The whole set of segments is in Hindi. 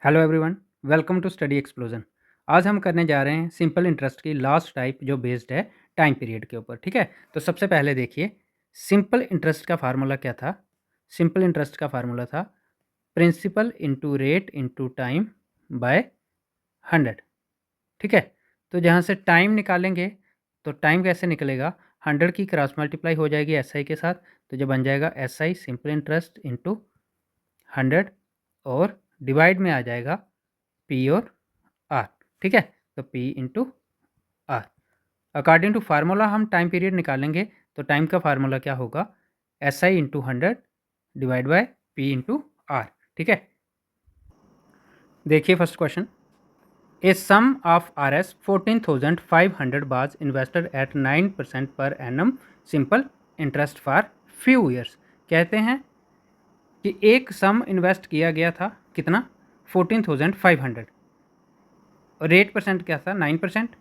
Hello everyone, welcome to study explosion. आज हम करने जा रहे हैं सिंपल इंटरेस्ट की लास्ट टाइप जो बेस्ड है टाइम पीरियड के ऊपर। ठीक है, तो सबसे पहले देखिए सिंपल इंटरेस्ट का फार्मूला क्या था। सिंपल इंटरेस्ट का फार्मूला था principal into rate into time by 100। ठीक है, तो जहाँ से टाइम निकालेंगे तो टाइम कैसे निकलेगा, 100 की क्रॉस मल्टीप्लाई हो जाएगी एस आई के साथ, तो जो बन जाएगा S I simple interest into 100 और डिवाइड में आ जाएगा पी और आर। ठीक है, तो P into R. According to formula हम टाइम पीरियड निकालेंगे, तो टाइम का फार्मूला क्या होगा, S I into 100 divide by P into R. ठीक है, देखिए first question. A sum of R S 14,500 was invested at 9% per annum simple interest for few years. कहते हैं कि एक सम इन्वेस्ट किया गया था, कितना, 14,500, रेट परसेंट क्या था, 9%,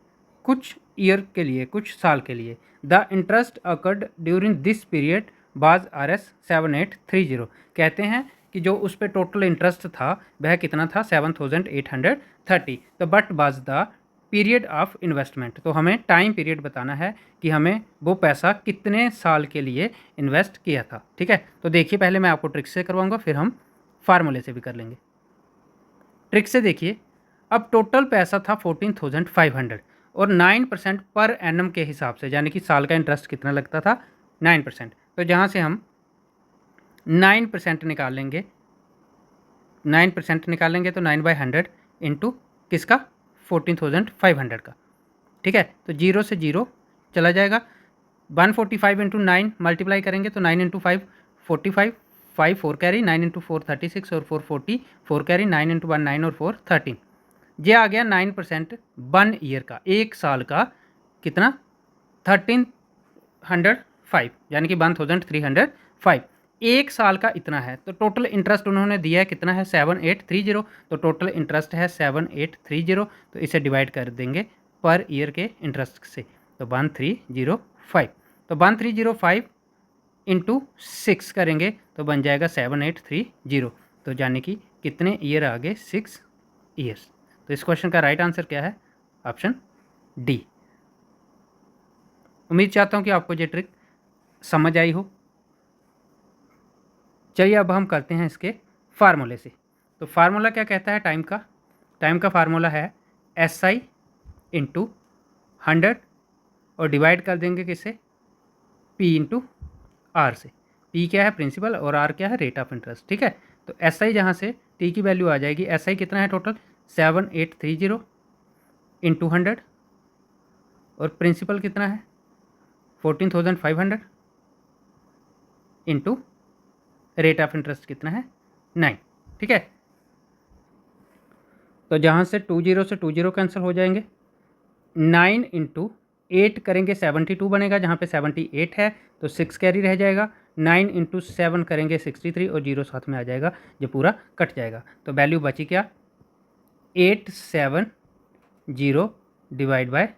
कुछ ईयर के लिए, कुछ साल के लिए। The interest occurred during this period बाज आर एस 7830। कहते हैं कि जो उस पर टोटल इंटरेस्ट था वह कितना था, 7830। तो but was the period of investment, तो हमें टाइम पीरियड बताना है कि हमें वो पैसा कितने साल के लिए इन्वेस्ट किया था। ठीक है, तो देखिए पहले मैं आपको ट्रिक से करवाऊंगा, फिर हम फार्मूले से भी कर लेंगे। ट्रिक से देखिए, अब टोटल पैसा था 14,500 और 9% पर एनम के हिसाब से, यानी कि साल का इंटरेस्ट कितना लगता था, 9%। तो जहाँ से हम 9% निकालेंगे, 9% निकालेंगे तो 9/100 इंटू किसका, 14,500 का। ठीक है, तो जीरो से जीरो चला जाएगा, 145 इंटू 9 मल्टीप्लाई करेंगे तो 9 इंटू 5 45, 5 4 कैरी, 9 इंटू 4 36 और 4 40, 4 कैरी, 9 इंटू 1 9 और 4 13। ये आ गया 9% 1 ईयर का, एक साल का कितना, 1305, यानी कि 1305 एक साल का इतना है। तो टोटल इंटरेस्ट उन्होंने दिया है कितना है, 7830। तो टोटल इंटरेस्ट है 7830, तो इसे डिवाइड कर देंगे पर ईयर के इंटरेस्ट से, तो 1305। तो 1305 इंटू 6 करेंगे तो बन जाएगा 7830। तो यानी कि कितने ईयर आ गए, 6 ईयर्स। तो इस क्वेश्चन का राइट आंसर क्या है, ऑप्शन डी। उम्मीद चाहता हूँ कि आपको ये ट्रिक समझ आई हो। चलिए अब हम करते हैं इसके फार्मूले से। तो फार्मूला क्या कहता है टाइम का, टाइम का फार्मूला है एस आई इंटू 100 और डिवाइड कर देंगे किससे, पी इंटू आर से। पी क्या है, प्रिंसिपल, और आर क्या है, रेट ऑफ इंटरेस्ट। ठीक है, तो एस आई जहाँ से टी की वैल्यू आ जाएगी, एस आई कितना है टोटल, 7830 इंटू 100, और प्रिंसिपल कितना है, 14,500 इंटू रेट ऑफ इंटरेस्ट कितना है, 9। ठीक है, तो जहाँ से 20 से 20 कैंसिल हो जाएंगे, 9 इंटू 8 करेंगे 72 बनेगा, जहाँ पे 78 है तो 6 कैरी रह जाएगा, 9 इंटू 7 करेंगे 63 और जीरो साथ में आ जाएगा, जो पूरा कट जाएगा। तो वैल्यू बची क्या, 870 डिवाइड बाय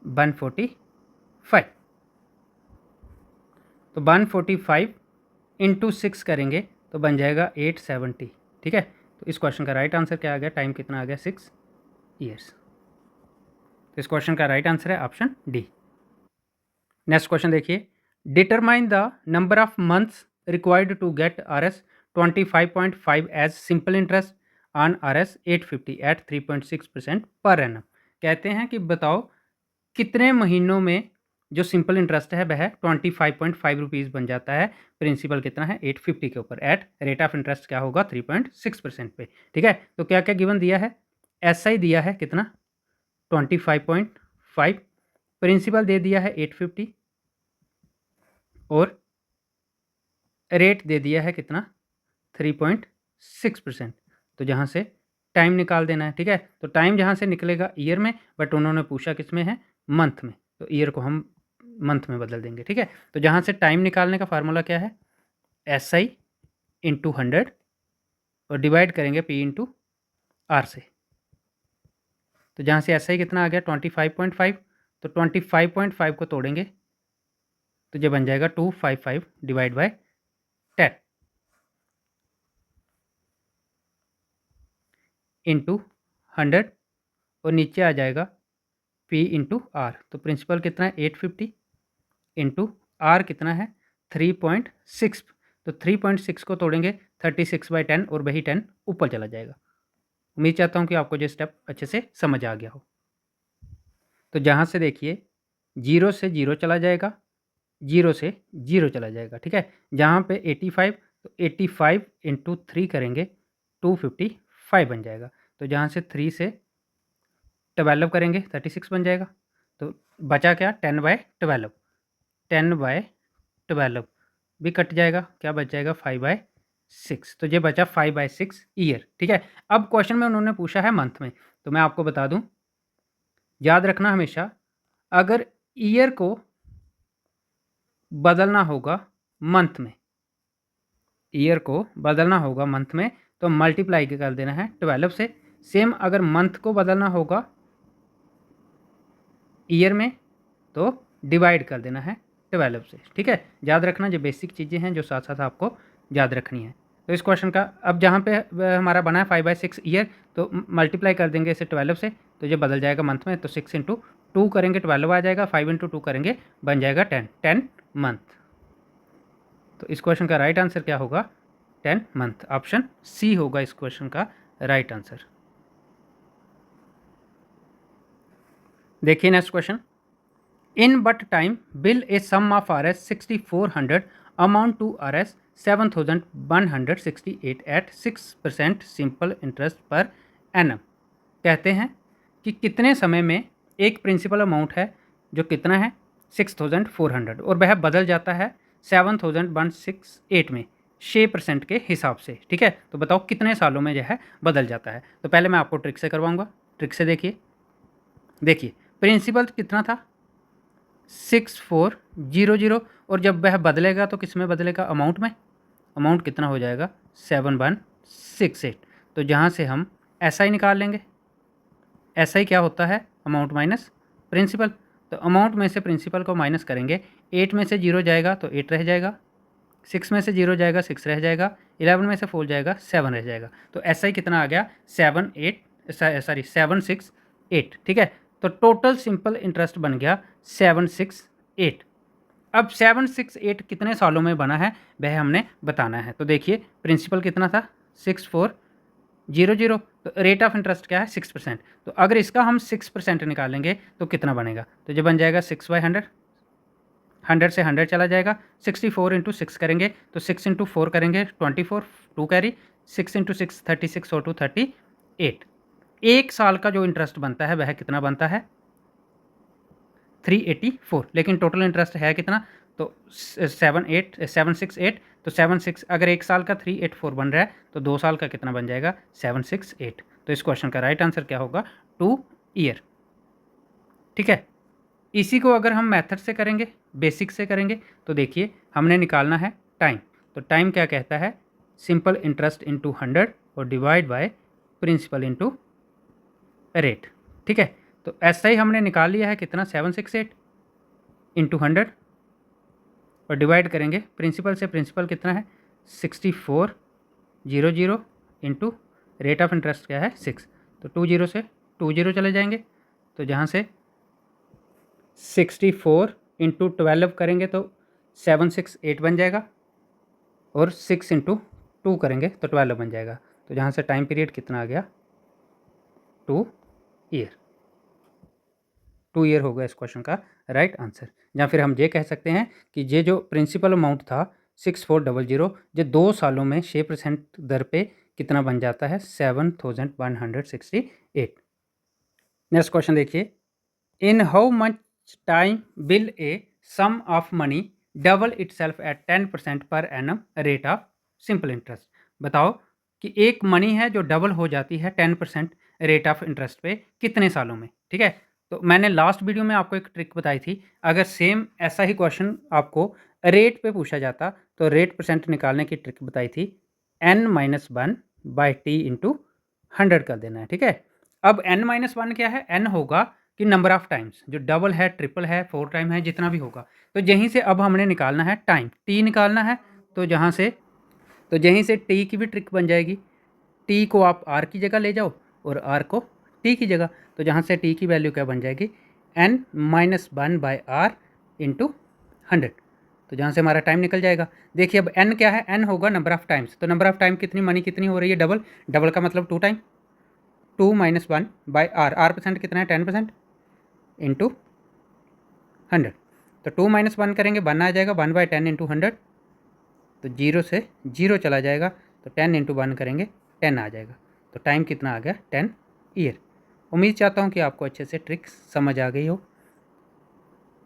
145। तो 145 इंटू 6 करेंगे तो बन जाएगा 870। ठीक है, तो इस क्वेश्चन का राइट आंसर क्या आ गया, टाइम कितना आ गया, 6 ईयर्स। तो इस क्वेश्चन का राइट आंसर है ऑप्शन डी। नेक्स्ट क्वेश्चन देखिए, determine the number of months required to get R S 25.5 as simple interest on R S 850 at 3.6% per annum. कहते हैं कि बताओ कितने महीनों में जो सिंपल इंटरेस्ट है वह 25.5 बन जाता है, प्रिंसिपल कितना है 850 के ऊपर, एट रेट ऑफ इंटरेस्ट क्या होगा 3.6% पे। ठीक है, तो क्या क्या गिवन दिया है, एस आई दिया है कितना 25.5, प्रिंसिपल दे दिया है 850 और रेट दे दिया है कितना 3.6%। तो जहाँ से टाइम निकाल देना है। ठीक है, तो टाइम जहाँ से निकलेगा ईयर में, बट उन्होंने पूछा किस में है, मंथ में, तो ईयर को हम मंथ में बदल देंगे। ठीक है, तो जहाँ से टाइम निकालने का फार्मूला क्या है, एस आई इंटू 100 और डिवाइड करेंगे पी इंटू आर से। तो जहाँ से एस आई कितना आ गया 25.5, तो 25.5 को तोड़ेंगे तो ये बन जाएगा 255 डिवाइड बाय 10। इंटू 100 और नीचे आ जाएगा P इंटू आर। तो प्रिंसिपल कितना है 850 इंटू आर कितना है 3.6। तो 3.6 को तोड़ेंगे 36/10 और वही 10 ऊपर चला जाएगा। उम्मीद चाहता हूँ कि आपको ये स्टेप अच्छे से समझ आ गया हो। तो जहाँ से देखिए 0 से 0 चला जाएगा, 0 से 0 चला जाएगा, ठीक है। जहाँ पे 85 तो 85 इंटू 3 करेंगे 255 बन जाएगा। तो जहाँ से 3 से 12 करेंगे 36 बन जाएगा। तो बचा क्या 10/12, 10/12 भी कट जाएगा, क्या बच जाएगा 5/6। तो ये बचा 5/6 ईयर, ठीक है। अब क्वेश्चन में उन्होंने पूछा है मंथ में, तो मैं आपको बता दूं, याद रखना हमेशा अगर ईयर को बदलना होगा मंथ में, ईयर को बदलना होगा मंथ में तो मल्टीप्लाई कर देना है 12 से। सेम अगर मंथ को बदलना होगा ईयर में तो डिवाइड कर देना है 12 से, ठीक है। याद रखना जो बेसिक चीज़ें हैं जो साथ साथ आपको याद रखनी है। तो इस क्वेश्चन का अब जहाँ पे हमारा बना है 5/6 ईयर, तो मल्टीप्लाई कर देंगे इसे 12 से, तो ये बदल जाएगा मंथ में। तो 6 इंटू 2 करेंगे 12 आ जाएगा, 5 इंटू 2 करेंगे बन जाएगा 10 मंथ। तो इस क्वेश्चन का राइट आंसर क्या होगा 10 मंथ। ऑप्शन सी होगा इस क्वेश्चन का राइट आंसर। देखिए next question, in what time will a sum of Rs 6400 amount to Rs 7168 at 6% simple interest per annum. कहते हैं कि कितने समय में एक प्रिंसिपल अमाउंट है जो कितना है 6400 और वह बदल जाता है 7168 में 6% के हिसाब से, ठीक है। तो बताओ कितने सालों में यह है बदल जाता है। तो पहले मैं आपको ट्रिक से करवाऊंगा। ट्रिक से देखिए प्रिंसिपल कितना था 6400 और जब वह बदलेगा तो किस में बदलेगा अमाउंट में। अमाउंट कितना हो जाएगा 7168। तो जहाँ से हम ऐसा ही निकाल लेंगे। ऐसा ही क्या होता है अमाउंट माइनस प्रिंसिपल। तो अमाउंट में से प्रिंसिपल को माइनस करेंगे, 8 में से 0 जाएगा तो 8 रह जाएगा, 6 में से 0 जाएगा 6 रह जाएगा, 11 में से 4 जाएगा 7 रह जाएगा। तो ऐसा ही कितना आ गया 768, ठीक है। तो टोटल सिंपल इंटरेस्ट बन गया 768। अब 768 कितने सालों में बना है वह हमने बताना है। तो देखिए प्रिंसिपल कितना था 6400, तो रेट ऑफ इंटरेस्ट क्या है 6%। तो अगर इसका हम 6% निकालेंगे तो कितना बनेगा, तो जो बन जाएगा 6/100, 100 से 100 चला जाएगा, 64 इंटू 6 करेंगे तो 6 इंटू 4 करेंगे 24, 2 कैरी, 6 इंटू 6 36 और 2 38। एक साल का जो इंटरेस्ट बनता है वह कितना बनता है 384, लेकिन टोटल इंटरेस्ट है कितना तो 768। तो 76 अगर एक साल का 384 बन रहा है तो 2 साल का कितना बन जाएगा 768। तो इस क्वेश्चन का राइट आंसर क्या होगा 2 ईयर, ठीक है। इसी को अगर हम मेथड से करेंगे बेसिक से करेंगे तो देखिए हमने निकालना है टाइम। तो टाइम क्या कहता है सिंपल इंटरेस्ट इंटू 100 और divide by principal into rate, ठीक है। तो ऐसा ही हमने निकाल लिया है कितना 768 इंटू 100 और डिवाइड करेंगे प्रिंसिपल से। प्रिंसिपल कितना है 6400 इंटू रेट ऑफ इंटरेस्ट क्या है 6। तो 20 से 20 चले जाएंगे, तो जहाँ से 64 इंटू 12 करेंगे तो 768 बन जाएगा और 6 इंटू 2 करेंगे तो 12 बन जाएगा। तो जहाँ से टाइम पीरियड कितना आ गया 2 ईयर। 2 ईयर होगा इस क्वेश्चन का राइट आंसर। या फिर हम ये कह सकते हैं कि ये जो प्रिंसिपल अमाउंट था 6400 ये 2 सालों में 6% दर पे कितना बन जाता है 7168। नेक्स्ट क्वेश्चन देखिए, in how much time will a sum of money double itself at 10% per annum rate of simple interest. बताओ कि एक मनी है जो डबल हो जाती है 10% रेट ऑफ इंटरेस्ट पे कितने सालों में, ठीक है। तो मैंने लास्ट वीडियो में आपको एक ट्रिक बताई थी, अगर सेम ऐसा ही क्वेश्चन आपको रेट पे पूछा जाता तो रेट परसेंट निकालने की ट्रिक बताई थी n-1/t/100 कर देना है, ठीक है। अब n-1 क्या है, n होगा कि नंबर ऑफ टाइम्स, जो डबल है ट्रिपल है 4 टाइम है जितना भी होगा। तो यहीं से अब हमने निकालना है टाइम, t निकालना है। तो यहीं से t की भी ट्रिक बन जाएगी। t को आप r की जगह ले जाओ, और आर को टी की जगह। तो जहाँ से टी की वैल्यू क्या बन जाएगी, n-1/r इंटू 100। तो जहाँ से हमारा टाइम निकल जाएगा। देखिए अब n क्या है, n होगा नंबर ऑफ टाइम्स। तो नंबर ऑफ टाइम कितनी, मनी कितनी हो रही है, डबल। डबल का मतलब 2 टाइम, 2-1/r। आर परसेंट कितना है, 10% इंटू 100। तो 2-1 करेंगे 1 आ जाएगा, 1/10 इंटू 100। तो 0 से 0 चला जाएगा, तो 10 इंटू 1 करेंगे 10 आ जाएगा। तो टाइम कितना आ गया, 10 ईयर। उम्मीद चाहता हूँ कि आपको अच्छे से ट्रिक्स समझ आ गई हो।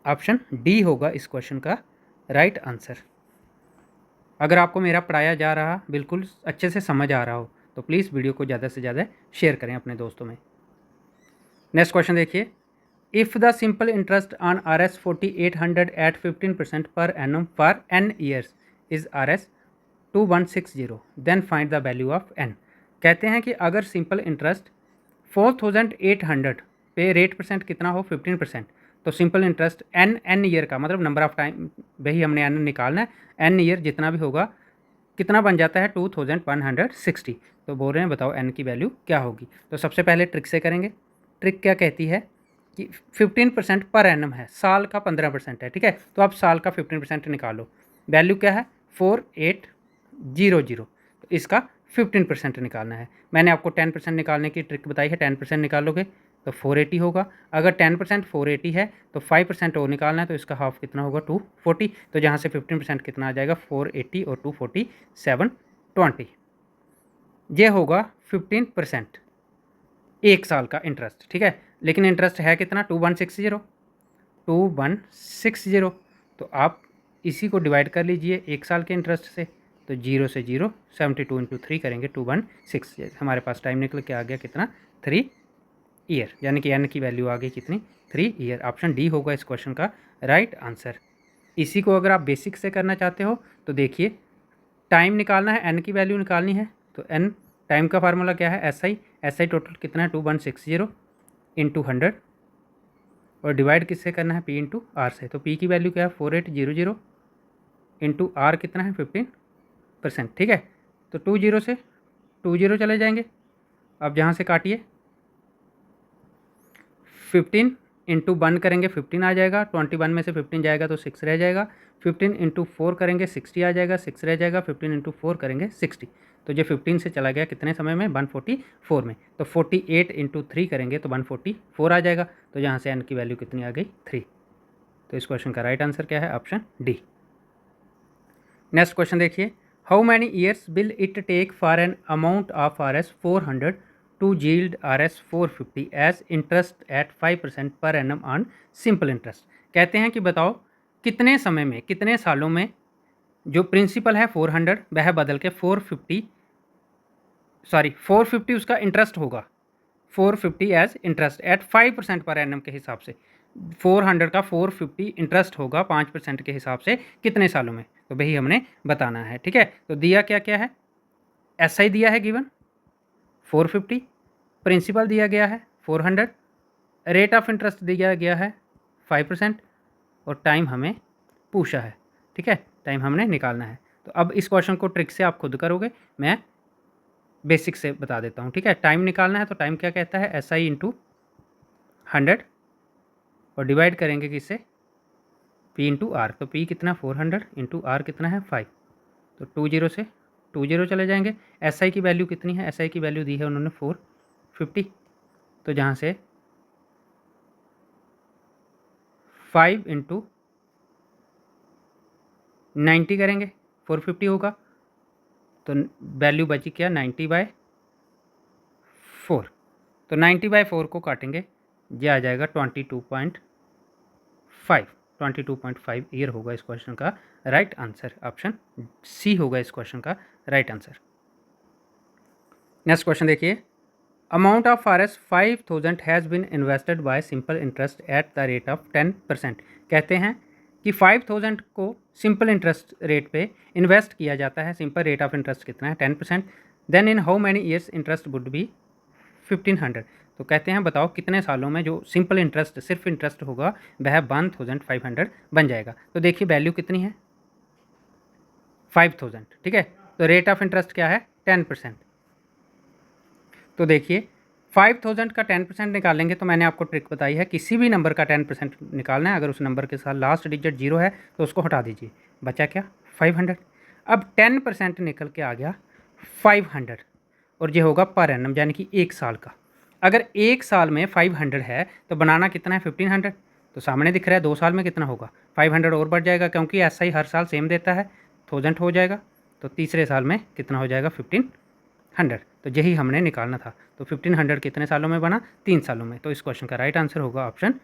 ऑप्शन डी होगा इस क्वेश्चन का राइट आंसर। अगर आपको मेरा पढ़ाया जा रहा बिल्कुल अच्छे से समझ आ रहा हो तो प्लीज़ वीडियो को ज़्यादा से ज़्यादा शेयर करें अपने दोस्तों में। नेक्स्ट क्वेश्चन देखिए, if the simple interest on RS 4800 at 15% per annum for n years is RS 2160, then find the value of n। कहते हैं कि अगर सिंपल इंटरेस्ट 4800 पे रेट परसेंट कितना हो, 15%, तो सिंपल इंटरेस्ट n ईयर का मतलब नंबर ऑफ टाइम वही हमने n निकालना है। n ईयर जितना भी होगा कितना बन जाता है, 2160। तो बोल रहे हैं बताओ n की वैल्यू क्या होगी। तो सबसे पहले ट्रिक से करेंगे। ट्रिक क्या कहती है कि 15% पर एनम है, साल का 15% है, ठीक है। तो आप साल का 15% निकालो। वैल्यू क्या है, 4800। तो इसका 15% निकालना है। मैंने आपको 10% निकालने की ट्रिक बताई है, 10% निकालोगे तो 480 होगा। अगर 10% 480 है तो 5% और निकालना है, तो इसका हाफ कितना होगा, 240। तो जहाँ से 15% कितना आ जाएगा, 480 और 240 720। ये होगा 15% एक साल का इंटरेस्ट, ठीक है। लेकिन इंटरेस्ट है कितना, 2160। तो आप इसी को डिवाइड कर लीजिए एक साल के इंटरेस्ट से। तो 0 से 0, 72 इंटू 3 करेंगे 2160। हमारे पास टाइम निकल के आ गया कितना, 3 ईयर। यानी कि n की वैल्यू आ गई कितनी, 3 ईयर। ऑप्शन डी होगा इस क्वेश्चन का राइट आंसर। इसी को अगर आप बेसिक से करना चाहते हो तो देखिए, टाइम निकालना है, n की वैल्यू निकालनी है। तो n टाइम का फार्मूला क्या है, SI टोटल कितना है, 2160 इंटू 100 और डिवाइड किससे करना है, P इंटू आर से। तो P की वैल्यू क्या है, 4800 इंटू आर कितना है, 15%, ठीक है। तो 20 से 20 चले जाएंगे। अब जहाँ से काटिए, 15 इंटू 1 करेंगे 15 आ जाएगा, 21 में से 15 जाएगा तो 6 रह जाएगा। 15 इंटू 4 करेंगे 60 आ जाएगा, 6 रह जाएगा। 15 इंटू 4 करेंगे 60। तो ये 15 से चला गया कितने समय में, 144 में। तो 48 इंटू 3 करेंगे तो 144 आ जाएगा। तो यहाँ से n की वैल्यू कितनी आ गई, 3। तो इस क्वेश्चन का राइट आंसर क्या है, ऑप्शन डी। नेक्स्ट क्वेश्चन देखिए, how many years will it take for an amount of RS 400 to yield RS 450 as interest at 5% per annum on simple interest. कहते हैं कि बताओ कितने समय में, कितने सालों में जो प्रिंसिपल है 400 वह बदल के 450 उसका इंटरेस्ट होगा, 450 as interest at 5% per annum के हिसाब से। 400 का 450 इंटरेस्ट होगा 5% के हिसाब से कितने सालों में, तो वही हमने बताना है, ठीक है। तो दिया क्या क्या है, SI दिया है गिवन 450, प्रिंसिपल दिया गया है 400, रेट ऑफ इंटरेस्ट दिया गया है 5% और टाइम हमें पूछा है, ठीक है। टाइम हमने निकालना है। तो अब इस क्वेश्चन को ट्रिक से आप खुद करोगे, मैं बेसिक से बता देता हूँ, ठीक है। टाइम निकालना है तो टाइम क्या कहता है, SI इंटू 100 और डिवाइड करेंगे किससे, P इंटू आर। तो P कितना 400 इंटू आर कितना है 5। तो 20 से 20 चले जाएंगे। SI की वैल्यू कितनी है, SI की वैल्यू दी है उन्होंने 450। तो जहाँ से 5 इंटू 90 करेंगे 450 होगा। तो वैल्यू बची क्या, 90/4। तो 90/4 को काटेंगे, ये आ जाएगा 22.5 ईयर होगा इस क्वेश्चन का राइट आंसर। ऑप्शन सी होगा इस क्वेश्चन का राइट आंसर। नेक्स्ट क्वेश्चन देखिए, amount of RS 5000 has been invested bye simple interest at the rate of 10%। कहते हैं कि 5000 को सिंपल इंटरेस्ट रेट पे इन्वेस्ट किया जाता है। सिंपल रेट ऑफ इंटरेस्ट कितना है, 10%। Then in how many years interest would be 1500। तो कहते हैं बताओ कितने सालों में जो सिंपल इंटरेस्ट, सिर्फ इंटरेस्ट होगा, वह 1500 बन जाएगा। तो देखिए वैल्यू कितनी है, 5000, ठीक है। तो रेट ऑफ इंटरेस्ट क्या है, 10%। तो देखिए 5000 का 10% निकालेंगे तो मैंने आपको ट्रिक बताई है, किसी भी नंबर का 10% निकालना है, अगर उस नंबर के साथ लास्ट डिजिट 0 है तो उसको हटा दीजिए, बचा क्या 500। अब 10% निकल के आ गया 500 और ये होगा पर एनम यानी कि 1 साल का। अगर 1 साल में 500 है तो बनाना कितना है 1500, तो सामने दिख रहा है 2 साल में कितना होगा 500 और बढ़ जाएगा, क्योंकि ऐसा ही हर साल सेम देता है, 1000 हो जाएगा। तो तीसरे साल में कितना हो जाएगा 1500, तो यही हमने निकालना था। तो 1500 कितने सालों में बना 3 सालों में। तो इस क्वेश्चन का राइट आंसर होगा ऑप्शन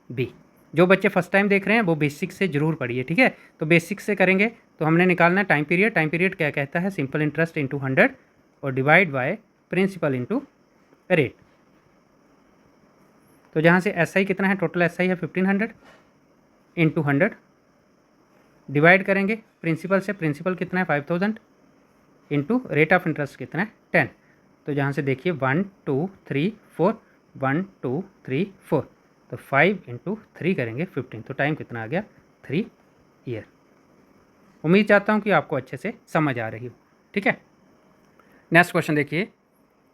बी। जो बच्चे फर्स्ट टाइम देख रहे हैं वो बेसिक से जरूर पढ़िए, ठीक है। तो बेसिक से करेंगे तो हमने निकालना है टाइम पीरियड। टाइम पीरियड क्या कहता है, सिंपल इंटरेस्ट इंटू 100 और divide by principal into rate. तो जहाँ से एस आई कितना है, टोटल एस आई है 1500 इंटू 100 डिवाइड करेंगे प्रिंसिपल से, प्रिंसिपल कितना है 5000 इंटू रेट ऑफ इंटरेस्ट कितना है 10। तो जहाँ से देखिए 1 2 3 4 1 2 3 4, तो 5 इंटू 3 करेंगे 15, तो टाइम कितना आ गया 3 ईयर। उम्मीद चाहता हूँ कि आपको अच्छे से समझ आ रही हो, ठीक है। नेक्स्ट क्वेश्चन देखिए,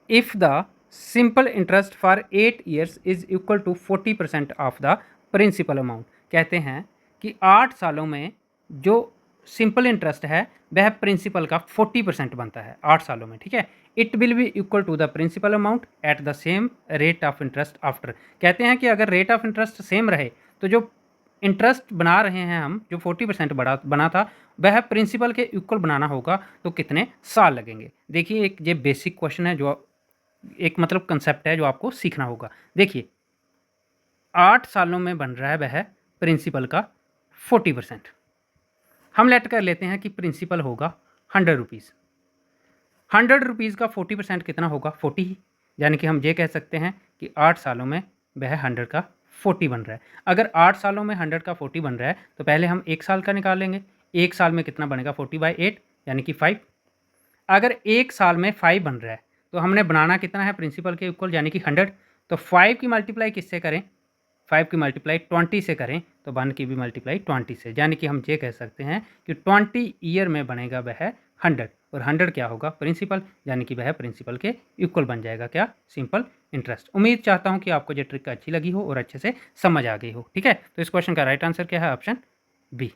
if the simple interest for 8 years is equal to 40% of the principal amount. कहते हैं कि 8 सालों में जो सिंपल इंटरेस्ट है वह प्रिंसिपल का 40% बनता है 8 सालों में, ठीक है। It will be equal to the principal amount at the same rate of interest after. कहते हैं कि अगर रेट ऑफ इंटरेस्ट सेम रहे तो जो इंटरेस्ट बना रहे हैं हम, जो 40% बना था, वह प्रिंसिपल के इक्वल बनाना होगा, तो कितने साल लगेंगे। देखिए एक ये बेसिक क्वेश्चन है, जो एक मतलब कंसेप्ट है जो आपको सीखना होगा। देखिए 8 सालों में बन रहा है वह प्रिंसिपल का 40%। हम लेट कर लेते हैं कि प्रिंसिपल होगा 100 रुपीज़। 100 रुपीज़ का 40% कितना होगा 40 ही, यानी कि हम ये कह सकते हैं कि 8 सालों में वह 100 का 40 बन रहा है। अगर 8 सालों में 100 का 40 बन रहा है तो पहले हम 1 साल का निकाल लेंगे। 1 साल में कितना बनेगा 40/8 यानी कि 5। अगर 1 साल में 5 बन रहा है तो हमने बनाना कितना है प्रिंसिपल के इक्वल यानी कि 100। तो 5 की मल्टीप्लाई किससे करें, 5 की मल्टीप्लाई 20 से करें, तो 1 की भी मल्टीप्लाई 20 से, यानी कि हम ये कह सकते हैं कि 20 ईयर में बनेगा वह 100, और 100 क्या होगा प्रिंसिपल, यानी कि वह प्रिंसिपल के इक्वल बन जाएगा क्या सिंपल इंटरेस्ट। उम्मीद चाहता हूँ कि आपको ये ट्रिक अच्छी लगी हो और अच्छे से समझ आ गई हो, ठीक है। तो इस क्वेश्चन का राइट आंसर क्या है, ऑप्शन बी।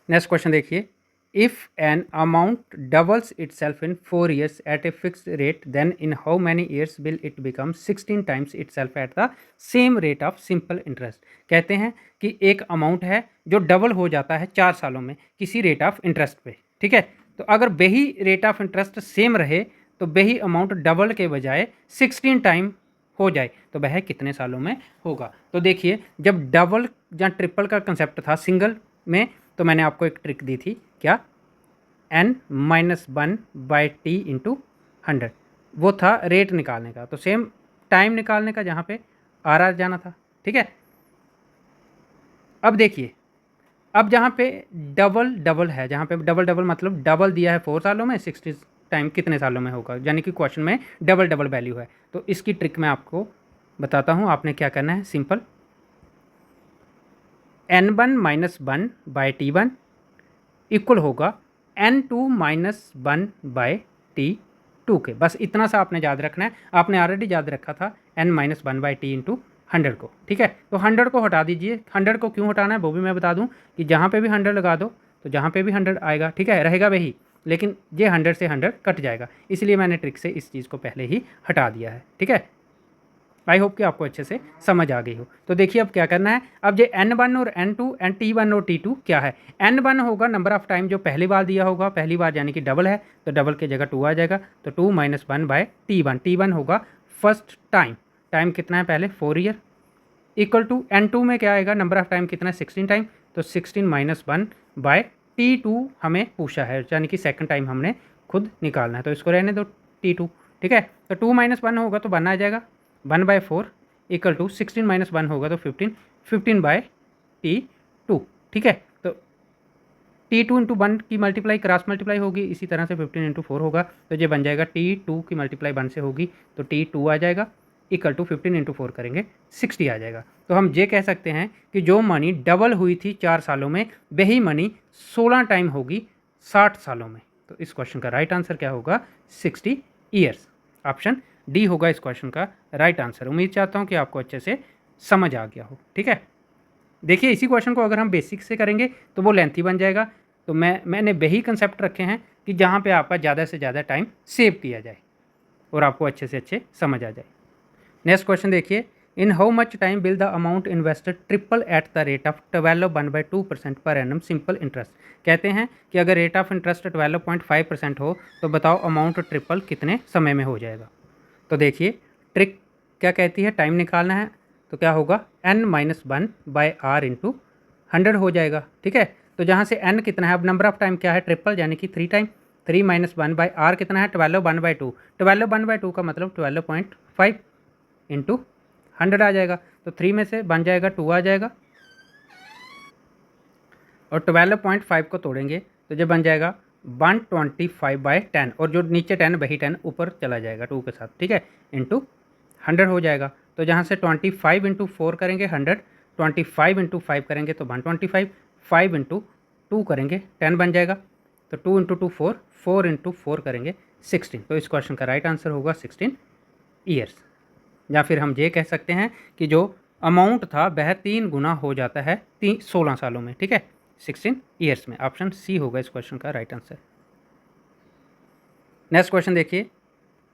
नेक्स्ट क्वेश्चन देखिए, if an amount doubles itself in 4 years at a fixed rate, then in how many years will it become 16 times itself at the same rate of simple interest। कहते हैं कि एक अमाउंट है जो डबल हो जाता है 4 सालों में किसी रेट ऑफ इंटरेस्ट पे, ठीक है। तो अगर वही रेट ऑफ इंटरेस्ट सेम रहे तो वही अमाउंट डबल के बजाय 16 टाइम हो जाए, तो वह कितने सालों में होगा। तो देखिए जब डबल या ट्रिपल का कंसेप्ट था सिंगल में, तो मैंने आपको एक ट्रिक दी थी, क्या n-1/t इंटू 100, वो था रेट निकालने का। तो सेम टाइम निकालने का जहाँ पे आर जाना था, ठीक है। अब देखिए, अब जहाँ पे डबल डबल है, जहाँ पे डबल डबल मतलब डबल दिया है 4 सालों में, 60 टाइम कितने सालों में होगा, यानी कि क्वेश्चन में डबल डबल वैल्यू है। तो इसकी ट्रिक मैं आपको बताता हूँ। आपने क्या करना है, सिंपल n1-1/t1 इक्वल होगा n2-1/t2 के। बस इतना सा आपने याद रखना है। आपने ऑलरेडी याद रखा था n-1/t इंटू 100 को, ठीक है। तो 100 को हटा दीजिए। 100 को क्यों हटाना है वो भी मैं बता दूं कि जहाँ पे भी 100 लगा दो तो जहाँ पे भी 100 आएगा, ठीक है, रहेगा वही, लेकिन ये 100 से 100 कट जाएगा, इसलिए मैंने ट्रिक से इस चीज़ को पहले ही हटा दिया है, ठीक है। आई होप कि आपको अच्छे से समझ आ गई हो। तो देखिए अब क्या करना है, अब ये n1 और n2 t1 और t2 क्या है। n1 होगा नंबर ऑफ टाइम जो पहली बार दिया होगा, पहली बार यानी कि डबल है, तो डबल की जगह 2 आ जाएगा, तो 2-1/t1। t1 होगा फर्स्ट टाइम, टाइम कितना है पहले 4 ईयर, इक्वल टू n2 में क्या आएगा, नंबर ऑफ टाइम कितना है 16 टाइम, तो 16-1/t2 हमें पूछा है, यानी कि सेकंड टाइम हमने खुद निकालना है, तो इसको रहने दो t2, ठीक है। तो 2-1 होगा तो 1 आ जाएगा, 1/4 इक्वल टू 16-1 होगा तो 15, 15/t2, ठीक है। तो t2 इंटू 1 की मल्टीप्लाई क्रॉस मल्टीप्लाई होगी, इसी तरह से 15 इंटू 4 होगा, तो ये बन जाएगा t2 की मल्टीप्लाई 1 से होगी तो t2 आ जाएगा, इक्वल टू 15 इंटू 4 करेंगे 60 आ जाएगा। तो हम ये कह सकते हैं कि जो मनी डबल हुई थी 4 सालों में, वही मनी 16 टाइम होगी 60 सालों में। तो इस क्वेश्चन का राइट आंसर क्या होगा 60 ईयर्स। ऑप्शन डी होगा इस क्वेश्चन का राइट आंसर। उम्मीद चाहता हूँ कि आपको अच्छे से समझ आ गया हो। ठीक है, देखिए इसी क्वेश्चन को अगर हम बेसिक से करेंगे तो वो लेंथी बन जाएगा। तो मैंने वही कंसेप्ट रखे हैं कि जहाँ पे आपका ज़्यादा से ज़्यादा टाइम सेव किया जाए और आपको अच्छे से अच्छे समझ आ जाए। नेक्स्ट क्वेश्चन देखिए, in how much time will the amount invested triple at the rate of 12.2% पर एनम सिंपल इंटरेस्ट। कहते हैं कि अगर रेट ऑफ इंटरेस्ट 12.5% हो तो बताओ अमाउंट ट्रिपल कितने समय में हो जाएगा। तो देखिए ट्रिक क्या कहती है, टाइम निकालना है तो क्या होगा n-1/r/100 हो जाएगा। ठीक है, तो जहाँ से n कितना है, अब नंबर ऑफ टाइम क्या है ट्रिपल यानी कि 3 टाइम, 3-1/r कितना है 12/1/2, 12/1/2 का मतलब 12.5 इंटू 100 आ जाएगा। तो 3 में से बन जाएगा 2 आ जाएगा और 12.5 को तोड़ेंगे तो जो बन जाएगा 125/10 और जो नीचे 10 वही 10 ऊपर चला जाएगा 2 के साथ। ठीक है, इंटू 100 हो जाएगा। तो जहाँ से 25 इंटू 4 करेंगे 100, 25 इंटू 5 करेंगे तो 125, 5 इंटू 2 करेंगे 10 बन जाएगा। तो 2 इंटू 2 4, 4 इंटू 4 करेंगे 16। तो इस क्वेश्चन का राइट आंसर होगा 16 ईयर्स। या फिर हम ये कह सकते हैं कि जो अमाउंट था वह 3 गुना हो जाता है 16 सालों में। ठीक है, 16 ईयर्स में। ऑप्शन सी होगा इस क्वेश्चन का राइट आंसर। नेक्स्ट क्वेश्चन देखिए,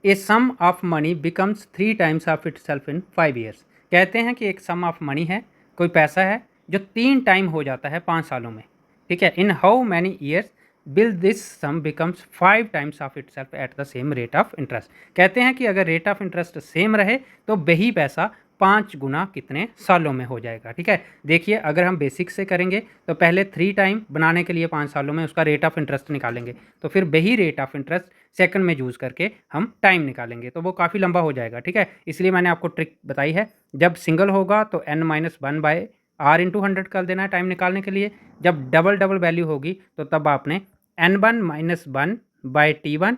a sum of money becomes 3 times of itself in 5 years. कहते हैं कि एक सम ऑफ मनी है, कोई पैसा है जो 3 टाइम हो जाता है 5 सालों में। ठीक है, इन how many years will this some becomes 5 times of it self eight the same rate of interest. कहते हैं कि अगर रेट ऑफ इंटरेस्ट सेम रहे तो वही पैसा 5 गुना कितने सालों में हो जाएगा। ठीक है, देखिए अगर हम बेसिक से करेंगे तो पहले 3 टाइम बनाने के लिए 5 सालों में उसका रेट ऑफ इंटरेस्ट निकालेंगे, तो फिर वही रेट ऑफ इंटरेस्ट सेकंड में यूज़ करके हम टाइम निकालेंगे तो वो काफ़ी लंबा हो जाएगा। ठीक है, इसलिए मैंने आपको ट्रिक बताई है, जब सिंगल होगा तो n-1/r/100 कर देना है टाइम निकालने के लिए। जब डबल डबल वैल्यू होगी तो तब आपने n1-1/t1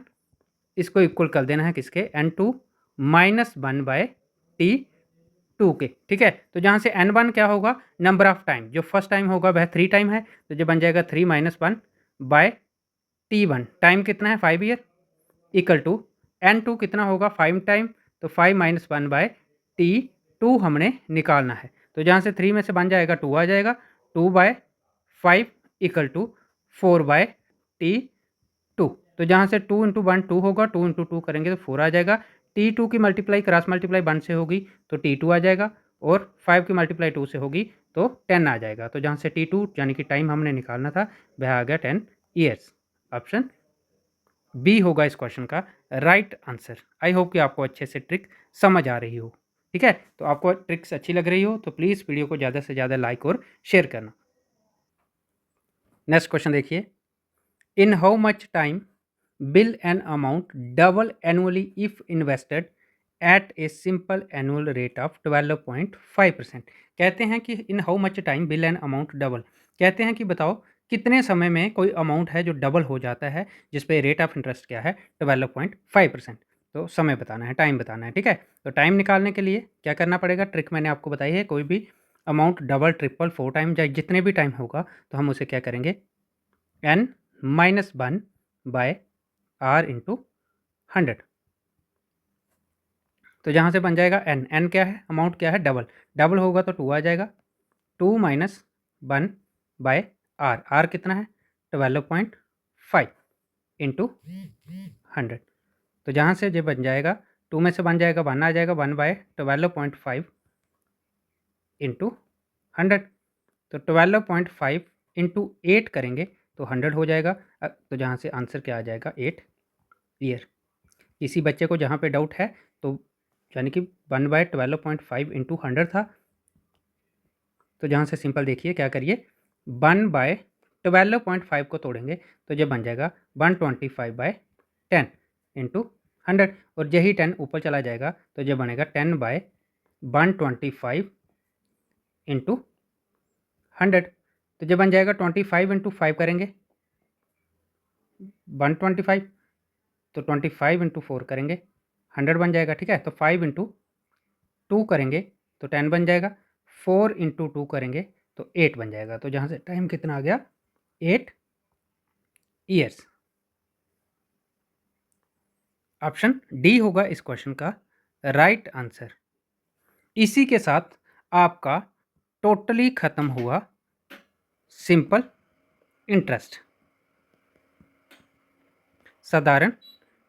इसको इक्वल कर देना है किसके, n2-1/t2 के। ठीक है, तो जहाँ से n1 क्या होगा, नंबर ऑफ टाइम, जो फर्स्ट टाइम होगा वह 3 टाइम है तो जो बन जाएगा 3-1/t1। टाइम कितना है 5 ईयर, इक्वल टू n2 कितना होगा 5 टाइम, तो 5-1/t2 हमने निकालना है। तो जहाँ से 3 में से बन जाएगा 2 आ जाएगा, 2/5 इक्वल टू 4/t2। तो जहाँ से 2 इंटू 1 2 होगा, 2 इंटू 2 करेंगे तो 4 आ जाएगा। t2 की मल्टीप्लाई क्रॉस मल्टीप्लाई 1 से होगी तो t2 आ जाएगा और 5 की मल्टीप्लाई 2 से होगी तो 10 आ जाएगा। तो जहाँ से t2 यानी कि टाइम हमने निकालना था वह आ गया 10 ईयर्स। ऑप्शन बी होगा इस क्वेश्चन का राइट आंसर। आई होप कि आपको अच्छे से ट्रिक समझ आ रही हो। ठीक है, तो आपको ट्रिक्स अच्छी लग रही हो तो प्लीज़ वीडियो को ज़्यादा से ज़्यादा लाइक और शेयर करना। नेक्स्ट क्वेश्चन देखिए, in how much time will an amount double annually if invested at a simple annual rate of 12.5%। कहते हैं कि इन how much time will an amount double, कहते हैं कि बताओ कितने समय में कोई अमाउंट है जो डबल हो जाता है जिस पे रेट ऑफ इंटरेस्ट क्या है 12.5%। तो समय बताना है, टाइम बताना है। ठीक है, तो टाइम निकालने के लिए क्या करना पड़ेगा, ट्रिक मैंने आपको बताई है। कोई भी अमाउंट डबल ट्रिपल 4 टाइम या जितने भी टाइम होगा तो हम उसे क्या करेंगे, n-1/r/100। तो जहाँ से बन जाएगा n क्या है, अमाउंट क्या है डबल, डबल होगा तो 2 आ जाएगा, 2-1/r, r कितना है 12.5 इंटू 100। तो जहाँ से ये बन जाएगा 2 में से बन जाएगा 1 आ जाएगा, 1/12.5 इंटू 100। तो 12.5 इंटू 8 करेंगे तो 100 हो जाएगा। तो जहाँ से आंसर क्या आ जाएगा 8 ईयर। किसी बच्चे को जहाँ पे डाउट है तो यानी कि 1/12.5 इंटू 100 था, तो जहाँ से सिंपल देखिए क्या करिए, 1/12.5 को तोड़ेंगे तो ये बन जाएगा 125/10 इंटू 100 और यही 10 ऊपर चला जाएगा तो ये बनेगा 10/125 इंटू 100। तो ये बन जाएगा 25 इंटू 5 करेंगे 125, तो 25 इंटू 4 करेंगे 100 बन जाएगा। ठीक है, तो 5 इंटू 2 करेंगे तो 10 बन जाएगा, 4 इंटू 2 करेंगे तो 8 बन जाएगा। तो जहाँ से टाइम कितना आ गया 8 ईयर्स। ऑप्शन डी होगा इस क्वेश्चन का राइट आंसर। इसी के साथ आपका टोटली खत्म हुआ सिंपल इंटरेस्ट, साधारण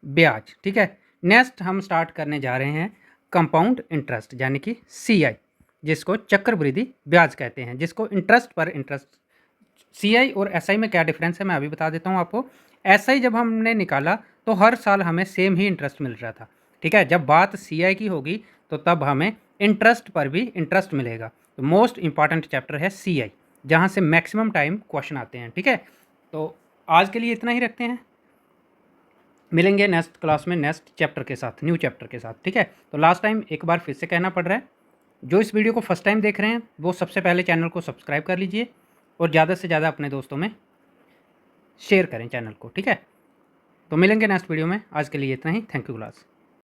ब्याज। ठीक है, नेक्स्ट हम स्टार्ट करने जा रहे हैं कंपाउंड इंटरेस्ट यानी कि सीआई, जिसको चक्रवृद्धि ब्याज कहते हैं, जिसको इंटरेस्ट पर इंटरेस्ट। सीआई और एसआई में क्या डिफरेंस है मैं अभी बता देता हूँ आपको। एसआई जब हमने निकाला तो हर साल हमें सेम ही इंटरेस्ट मिल रहा था। ठीक है, जब बात सीआई की होगी तो तब हमें इंटरेस्ट पर भी इंटरेस्ट मिलेगा। तो मोस्ट इंपॉर्टेंट चैप्टर है सीआई, जहाँ से मैक्सिमम टाइम क्वेश्चन आते हैं। ठीक है, तो आज के लिए इतना ही रखते हैं, मिलेंगे नेक्स्ट क्लास में नेक्स्ट चैप्टर के साथ, न्यू चैप्टर के साथ। ठीक है, तो लास्ट टाइम एक बार फिर से कहना पड़ रहा है, जो इस वीडियो को फर्स्ट टाइम देख रहे हैं वो सबसे पहले चैनल को सब्सक्राइब कर लीजिए और ज़्यादा से ज़्यादा अपने दोस्तों में शेयर करें चैनल को। ठीक है, तो मिलेंगे नेक्स्ट वीडियो में, आज के लिए इतना ही। Thank you class.